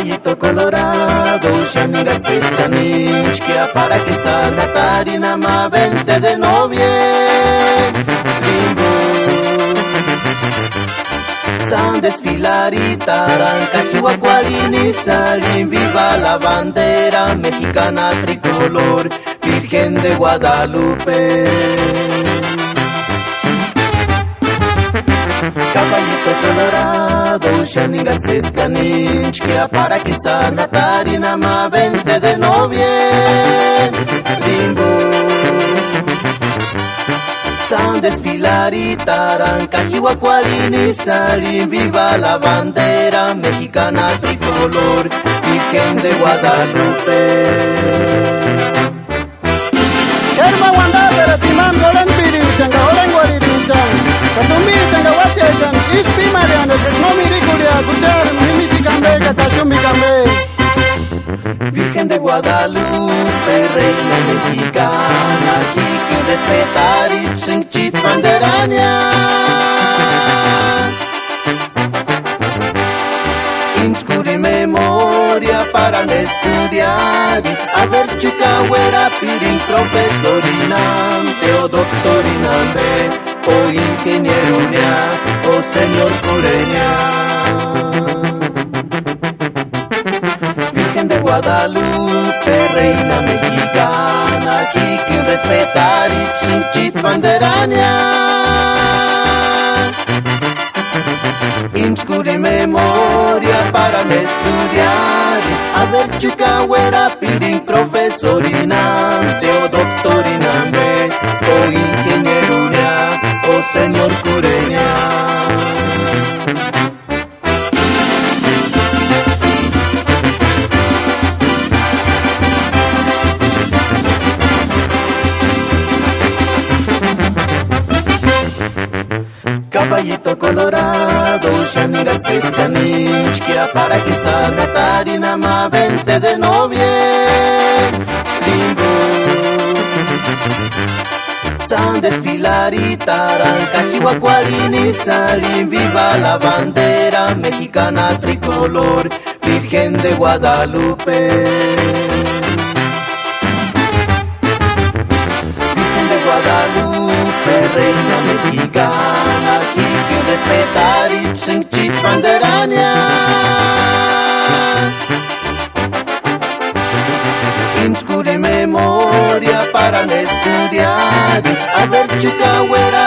Caballito colorado, Shaninga Seskanishkia, para que Sanatarina ma 20 de noviembre. San desfilar y taranca, Chihuahualini salin, viva la bandera mexicana tricolor, Virgen de Guadalupe. Caballito colorado, Shaninga Seskanishkia, para que Sanatarina ma 20 de noviembre. San desfilar y taranca, Chihuahualini salin, viva la bandera mexicana tricolor, Virgen de Guadalupe. Herma wanda pero timam dolan piri changa orang wali dincang katumbi changa wachechan ispi mariano no miri kuria kuchar mimi kambe katashumi kambe. Virgen de Guadalupe, reina mexicana, aquí que respetar y senchit banderaña. Inscuri memoria para estudiar, a ver chicahuera, pirin profesorinante o doctorinante, o ingeniero o señor cureña. De Guadalupe, reina mexicana, aquí que respetar y chinchit banderaña. Inscuri memoria para estudiar, a ver chicahuera, pirin profesorinante o doctorinante, o ingeniero o señor cureña. Caballito colorado, Shaninga Seskanishkia, para que Sanatarina ma 20 de noviembre. San desfilar y taranca, Chihuahualini salin, viva la bandera mexicana tricolor, Virgen de Guadalupe. Virgen de Guadalupe, reina mexicana, aquí que respetar y senchit banderaña. Inscuri memoria para estudiar, a ver chicahuera,